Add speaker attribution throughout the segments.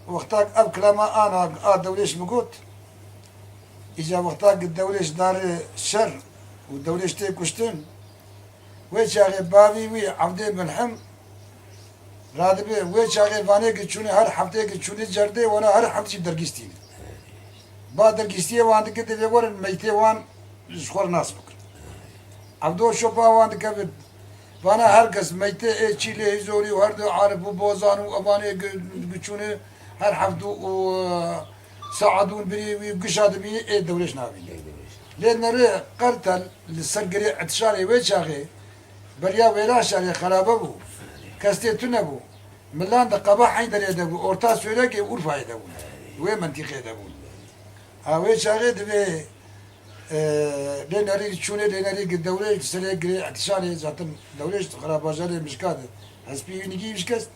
Speaker 1: وقتاك أب كلامه أنا دوليش مقوت إجا وقتاك الدوليش دار الشر والدوليش تيكوشتن ويش أغي بابي وي عبدي ملحم رادبي ويش أغي فاني كتشوني هر حفتي كتشوني جردي وانا هر حفتي درقستيني بعد درقستيه وان كده بيقول ميتي وان شخور ناس بكر عبدو شوبا وان كبد وانا هرقص ميتي اي تشيلي زوري وهردو عارف وبوزان واباني كتشوني هر حفتو وساعدون بري وقشاد بي اي دوليش نابي لأن ري قرتل للسرقري اعتشاري ويشاغي بريا ويلا شاري خرابه بو كاستيتونه بو ملان دقابا حين دري دبو اورتا سويلكي اورفا يدبو وي منطقه دبو هاوي شاغي دبي لنري تشوني لنري الدولة سرقري اعتشاري زاتن دولة خرابه جاري مشكاد حسبي ينجي مشكست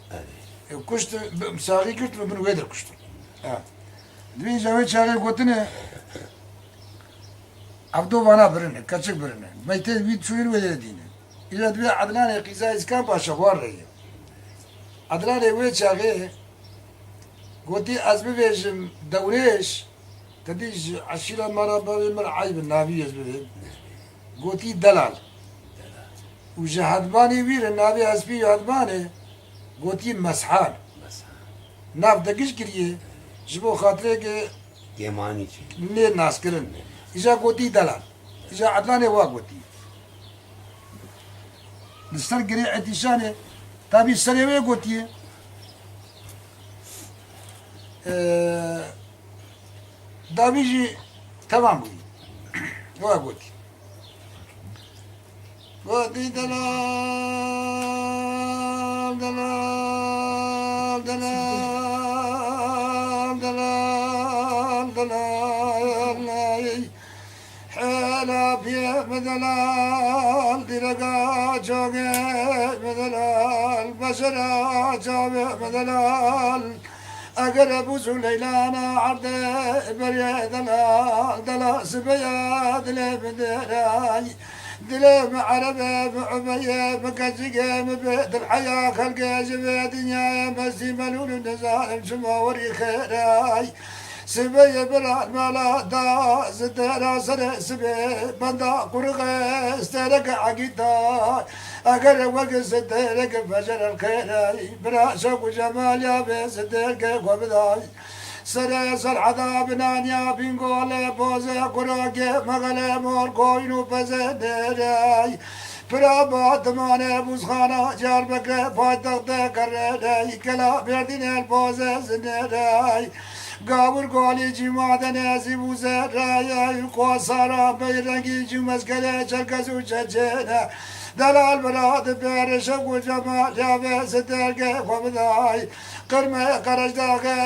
Speaker 1: كشت مساغي كشت من ويدر كشت دبي جاوي شاغي قوتني عبدو بانا برنه كاتشك برنه ما يتد بيت شوير ولا دينه إذا تبي عدلان قيزا إسكان باشوار رهي عدلان وين شاغي قلتي أزمي بيجم دوليش تديش عشيرة مرة عيب النبي يزبي قلتي دلال وجهدباني وير النبي أزبي هدباني قلتي مسحان ناف دقيش كريه جبو خاطرك
Speaker 2: يماني
Speaker 1: نه ناس کرن إذا قوتي دلال إذا عدلاني واقوتي نستر قري اعتشاني تابي السريوية قوتي دابيجي تمام بوي واقوتي قوتي دلال دلال دلال دلال دلال حلا بيه مدلال درقا جوغي مدلال بشرا جوغي مدلال اقرب وزو ليلانا عرضي بري دلال دلال سبيا دلي مدراي دلي معربي بعبي مكزقي مبيد الحياة خلقي جبي دنيا مسي ملول النزائم شماوري خيراي سبي بلا المالا دا زدرا سر سبي بندا قرغي استرق عقيدا اقر وقت زدرق فجر الخيراي بلا شوق جمال يا بي زدرق وبداي سر سر عذاب نانيا بنقول بوزي قراقي مغلي مور كوينو بزدراي برابا دمانه بوزخانا جار بكر پایتخت کرده کلا بردین البوزه زنده گاور گالی جماعت نزی بوزه رای کوسارا بیرنگی جمز کله چرکزو چچنه دلال براد برش و جمال یا سترگه خمدای قرمه قرش داغه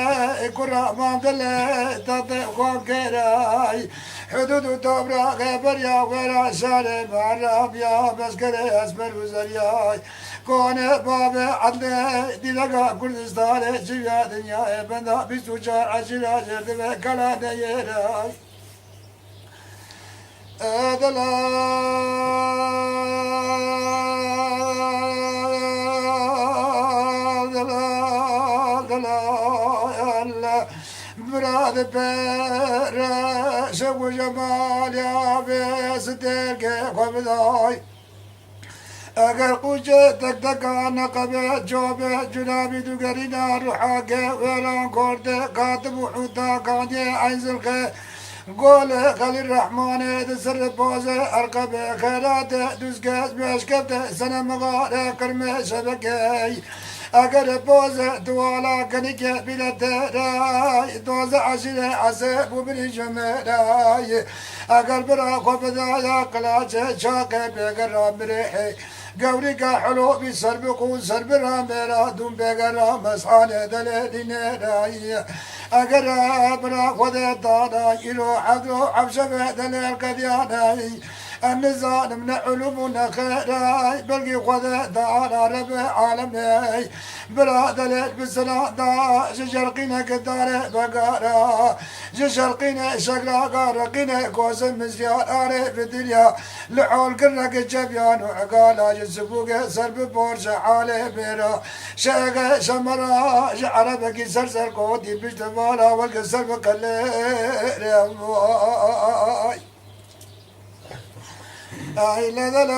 Speaker 1: کرا مانگله تات خوان کرای حدود تبرق بریا ورا شار مرام یا بسکره اسمر وزریای کونه باب عدل دیلگا کردستان جویا دنیا بندا بیستو چار عشیرا جرد و کلا نیرای براد برش و جمال یا بسترگه خمدای اگر قوچه تک تکان قبه جوبه جنابی دوگرینا روحاگه ویران کرده کاتب و حوتا کانجه عینزلقه قول خلي الرحمن دسر بوزه ارقب خيرات دوزقاز باشكبت سنة مغارة كرمه شبكي اگر بوزه دوالا كنك بلت راي دوزه عشرة عسب وبني جمراي اگر برا خفضايا قلاجه شاقه بيقر مريحي قولك حلو بسر بقون سر برا مرا دون بيقر مسحانه دلالين راي اگر برا خود دادا يلو حقو عبشبه دلال قدياناي النزال من علومنا خيراي بلقي خذ دار رب عالمي برادل بسنا دا جشرقنا قدار بقارا جشرقنا شقرا قارقنا كوس مزيار آري في الدنيا لحول كرق الجبيان وعقالا جسبوك سرب بورش عالي بيرا شاق شمرا جعربك سرسر قوتي بجتمالا والقسر بقلير يا الله أي لا لا لا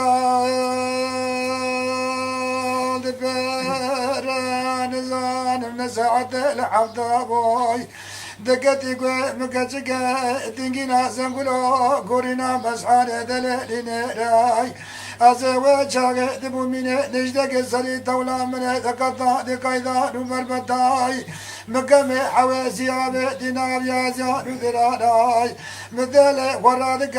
Speaker 1: بيران زان من ساعة العبد أبوي دقتي مكتشك تنقينا سنقولو قورينا مسحانة دلالين راي أزوى شاق دبو من نجدك سري تولا من ذكرتا دقايدا نمر بطاي مقامي حواسي دينار يا زيان ذراراي مثل ورادك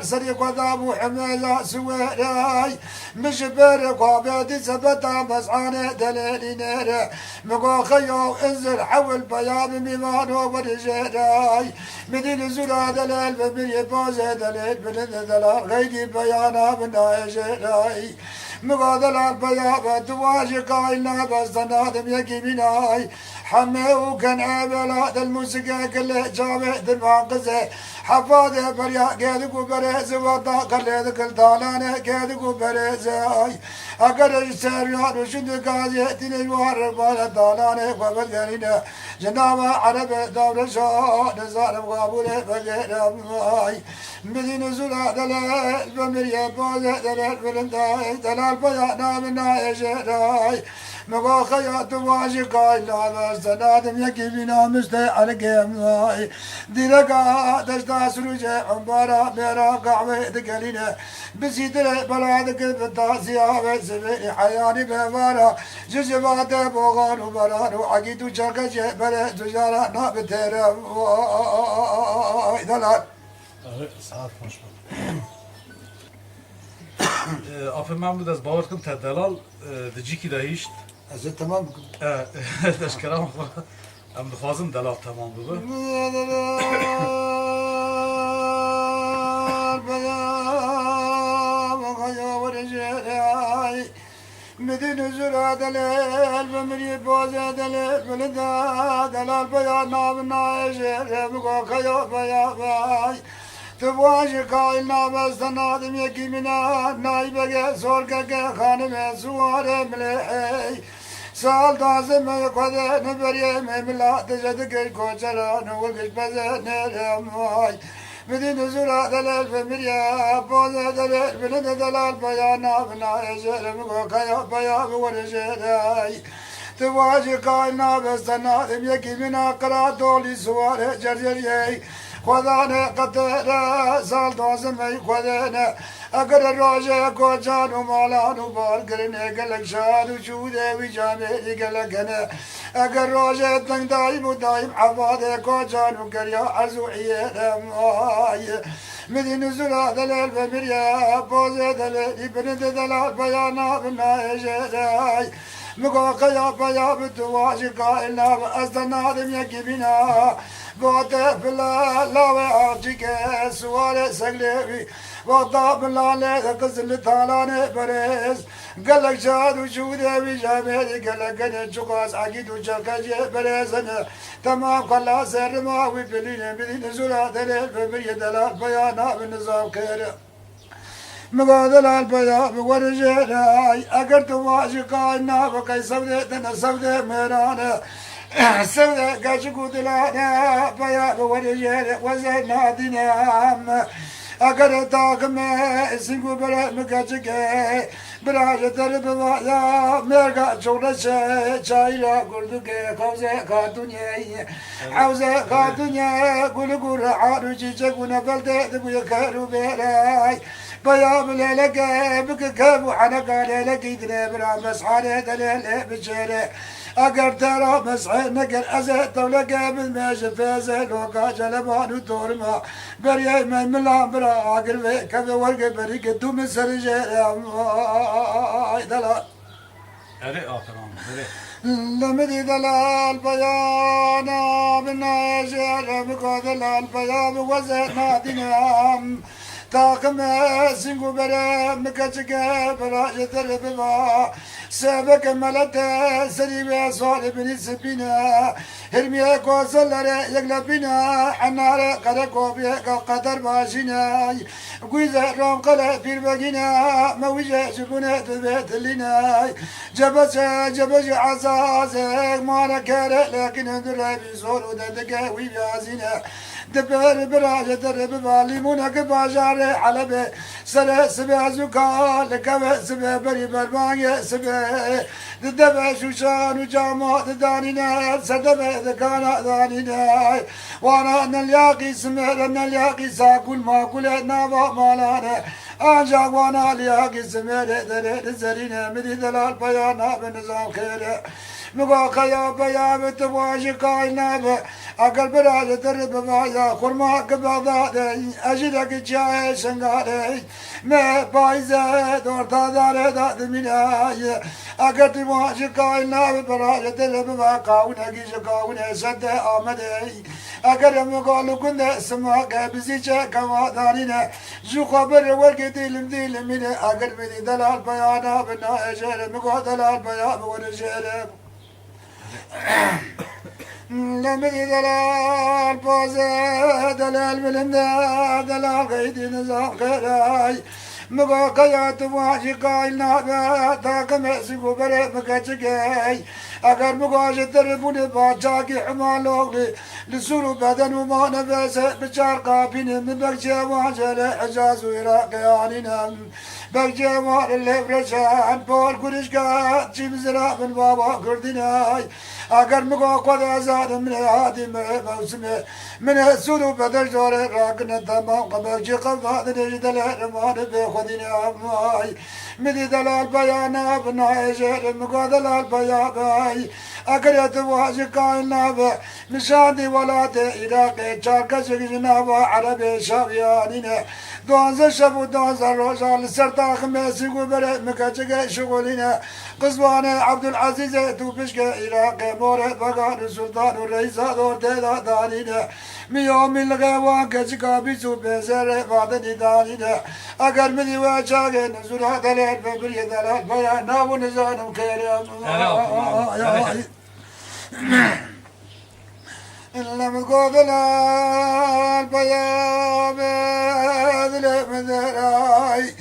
Speaker 1: سري قذاب حمايا سواراي مش بارك وابيدي سبتا مسعانة دلالي نير مقو خيو انزل حول بياب ميمانو ورجاراي مدين زرا دلال بمري بوزي دلال بلد دلال غيدي بيانا من عجراي مقادل البياب تواجه قايلنا بس نادم يكي بناي حمي وكان عبالات الموسيقى كله جامع دماغزه حفاظه بريا قيدكو بريز وطا قليد كل طالانه قيدكو بريزاي اقر السريان وشد قاضي تنوار بالا طالانه وبالغرينه جنابه عرب دور شاء نزار وقابوله بغير ماي مدين زلا دلال بمريا بوزه دلال بلنداي دلال بيانا منا يجراي مقا خيات واجي قايلا بس نادم يكي بنا مستي على قيماي ديرقا دشتا سروجي عمبارا ميرا قعوي دقلينا بسيدر بلادك بالتاسيا بسبيني حياني بمارا جزبات بوغان وبران وعقيدو شركجي بلا تجارة نابتيرا دلال
Speaker 2: ساعت خوش آفه من بود از باور کن تا دلال دجی کی دهیشت
Speaker 1: از تمام
Speaker 2: تشکرم ام دخوازم دلال تمام بگو
Speaker 1: مدين زرا دلال بمري بوزة دلال بلدا دلال بيا نابنا يجري بقو خيو بيا باي تواجه قائلنا بس نادم يكي منا نايبك سوركك خانم سوار مليحي سال دازم يقود نبري مملا تجدك كوچرا نولكش بزن رماي مدين زرا دلال بمريا بوزة دلال بلد دلال بيا نابنا يجري بقو خيو بيا ورجراي تواجه قائلنا بس نادم يكي منا قرا دولي سوار جرجري خدانا قدر سال دوزمي خدانا اگر روزه کو جانو مالانو بار کرنے گلک شادو چودے وجامے گلکنے اگر روزه تنگ دائم دائم عباد کو جانو کریا ارزوئیے ماي مدين زرا دلال بمريا بوزه دلال ابن دلال بيانا بنا جراي مقا قيا بيا بتواجه قائلنا أزدنادم يكي بنا بوته بلا لاوي عاجيك سوال سقلبي وضع بلا ليه قزل طالاني بريز قلق جاد وجودي بجامعي قلق قني جقاس عقيد وجاكاجي بريزنا تمام خلا سر ما ويبلين بدين زرا دلال بمريا دلال بيانا بالنظام كيرا مقادل البياض ورجاي أقرت واجقا النابق سودة دنا سودة ميرانا سودة قاشقو دلانا بياض ورجاي وزينا دينام أقرتاك ما سنقو برا مقاشقا براجة درب وايا ميرقا شورا شايرا قردوكي خوزة خاتونيا حوزة خاتونيا قلقو رعانو جيجاقو نفلتة دبو يكارو بيراي بيام ليلك بك كابو حنقا ليلك يدري برا مسحانة دليل بشيري اگر ترى مسحي نقر ازيت ولك بالماشي فازي لوكا جلبانو تورما بريا من ملان برا اقر في كذا ورق بريك دوم سرجي دلال
Speaker 2: تمام
Speaker 1: لمدي دلال بيانا بنا يجير بكو دلال بيان وزينا دينام طاقم سنگو بره مکچگه براج تربما سبک ملت سری به سوال بنی سبینا هرمیه کوزلره یکلا بینا حناره قره کوبیه قدر باشینا گویزه رام قله پیر بگینا مویجه جبونه تبیت لینا جبج عزازه مانا کره لكن اندره بزور وددقه وی بیازینا دبر براج درب باليمونك باجار حلبة سر سبع زكاة لكبة سبع بري برباية سبع دبع شوشان وجامع دانينا سدبع ذكانا دانينا وانا نلياقي سمع نلياقي ساكل ما كل نابا مالانا أنجا وانا لياقي سمع درد زرينا مدي دلال بيانا بنظام خير مقاقا يا بيا بتواجي قاينا اگر براج درب بایا خورما کبادا اجدا کی چای سنگاره میں پایزه دور داره داد مینای اگر تو واج کاینا براج درب با کاونه کی کاونه صد آمده اگر مقال کند سما گبزی چه کما دارینه جو خبر ورگی دل مینه اگر می دلال بیانا بنا اجر مقال دلال بیا بون جره لمدي دلال بوزة دلال بلندا دلال غيدي نظام خيراي مقاقيات واجي قايل نابا تاكم اسقو بري مكاچكي اگر مقاش دربوني باجاكي حمالوغلي لسورو بدن وما نفس بچار قابين من بكجي واجه لحجاز وعراقي عنينا بكجي واجه لفرشان بول كرشكا جيب زرا من بابا كردناي اگر مقا قد ازاد من هادي موسمه من السورو بدل جور راقنا تمام قبل قبضة نجدل رمان بخدني اماي مدي دلال بيانا بنا اجر مقا دلال بياباي اگر يتواجه كائناب نشاندي ولاد عراقي چاركش جنابا عربي شابيانين دوانزه شب دوانزه روزال سرطاق مسيقو بره مكاچه شغولين قزوان عبدالعزيز توبشك عراقي مورد بغان سلطان الرئيسة دور تيدا دارين ميوم الغيوان كچكا بيسو بيزر بعدني دارين اگر مدي واجاقه نزورا دلال ببري دلال بيانا ونزانم كيريم لم قبل البياب ذل مدراي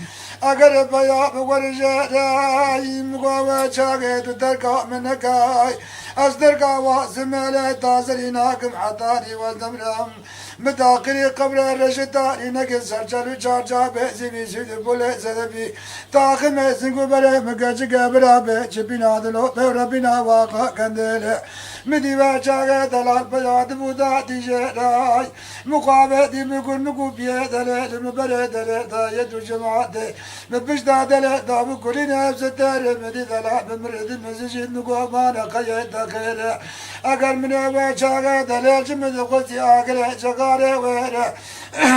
Speaker 1: اگر بياب ورجاي مقوى شاقت تركا منكاي أصدركا واسمالي تازريناكم حطاني والدمرام متاقري قبل الرشتاني نقل سرچلو چارچا بيزي بيسي بولي زدبي تاقم سنگو بري مقاچكا برابي چبنا دلو بيورا بنا واقع كندل مدي واچاقا دلال بياد بودا تيجراي مقابة دي مقول مقو بيدل مبري دل دا يدو جماعت مبشتا دل دا مقولين افزتار مدي دلال بمرد مزجين مقو مانا قيد خير اگر من واچاقا دل جمد قلتي آقر شقار وير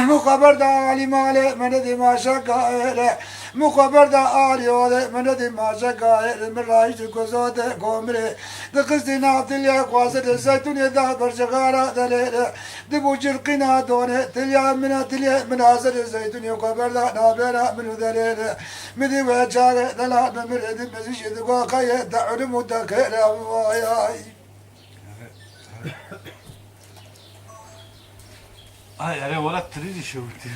Speaker 1: مخبر دا عالي مالي من دي ما شقائر مخبر دا آلي ولي من دي ما شقائر من رايش كوزوت قومري دقستي نابتليا قواسد الزيتوني دا برشقارا دليل دبو جرقنا دوني تليا من تليا من عزر الزيتوني مخبر دا نابيرا من دليل مدي وجاق دلال بمرد مزيش دقوا قيد دا علمو دا خير وياي
Speaker 2: أنا ولا تريد شوتي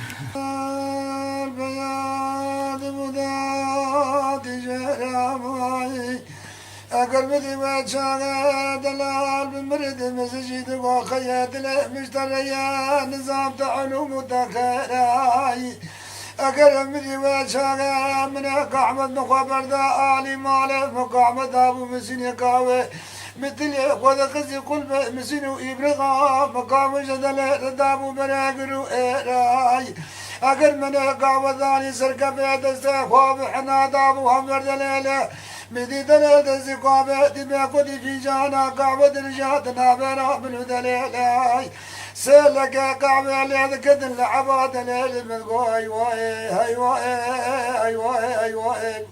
Speaker 1: البياض مضاد جرامي اگر بدي وجهه دلال بمرد مسجد وخيات المشتريا نظام تعلم وتخيراي اگر بدي وجهه من قعمد مخبر دا آلي مالك مقعمد ابو مسين قاوي مثل خذ قزي قلب مسنو إبرغا مقام جدل ردابو براقرو إيراي اگر من قاوذاني سرقبه دسته خواب حنا دابو همر دليله مدي دليل دسي قابه دمي قدي في جانا قاوذ رجاتنا برا منو دليله سيلك قاوه ليد كدن لعبا دليل من قوي واي هاي واي هاي واي هاي واي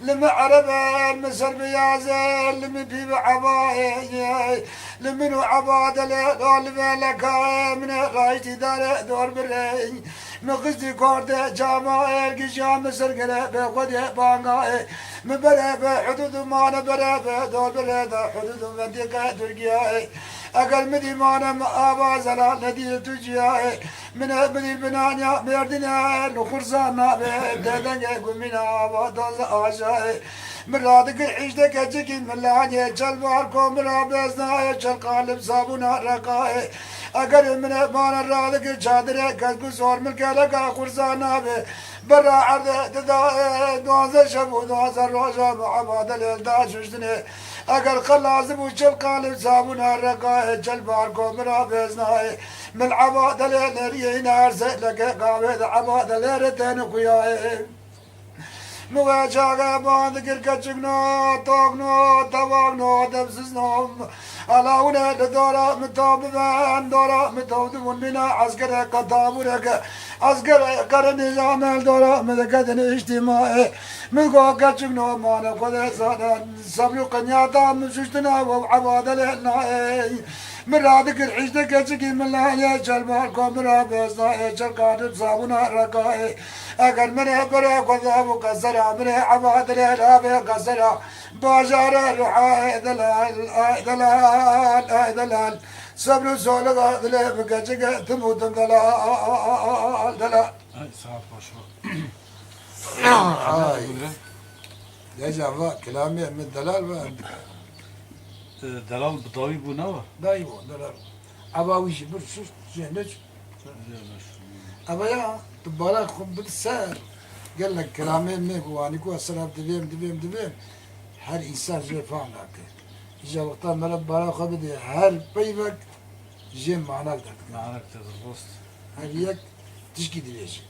Speaker 1: لما عربة المسر بيازر لما بيب عباية لمنو عباد لول بلك من رايتي دار دور بري مقصدي كورد جامائر قشام مسر قلب خد بانغاي مبرب حدود ما نبرب دور برد حدود منطقة تركيا أقل مدي مانا آباز على ندي تجيا من بدي بنانيا مردنا نخرزانا بدنا قمنا بدوز آشاي مرادك عيشتك أجيكي ملانيا جلباركم مرابزنا جل قالب صابونا رقاي أقل من مانا رادك جادر كذب صور ملكالك خرزانا برا عرض تدا دوز شبو دوز روجا معباد الالداش وشتني اگر خلاص بوش القالب صابونا رقاي جلباركم مرابزنا من عباد الالريين ارزق لك قابد عباد الالرتين خوياي مواجهة باند كركتشكنا توقنا تواقنا دبسسنا علاونا دورا متابعان دورا متابعون بنا عسكر كتابورك عسكر كر نظام الدورا مدكتن اجتماعي ملقا كتشكنا مانا قد سبيو قنياتا مششتنا وعباد لنا مرادك الحجة كتشكي من الله يا شلمالكم مرابزنا يا شلقاتب صابونا رقائي اگر من برا قذاب قصرا من عباد الهلاب قصرا بازار رعاي دلال صبر سولغ دلال بكجك تموت دلال
Speaker 2: Ay sağ ol paşa.
Speaker 1: هاي يا كلامي من دلال
Speaker 2: Delal davi bu ne var?
Speaker 1: دايما دلال عباويش برسوس جهنج أبايا تبارك خم بالسار قال لك كلامين ميكو وانيكو السلام دبيم هر إنسان زي فهم لك إجا وقتا مرب بارا خبدي هر بيبك جيم معنا لك
Speaker 2: Ma'anak tezir dost.
Speaker 1: هر يك تشكي دبيش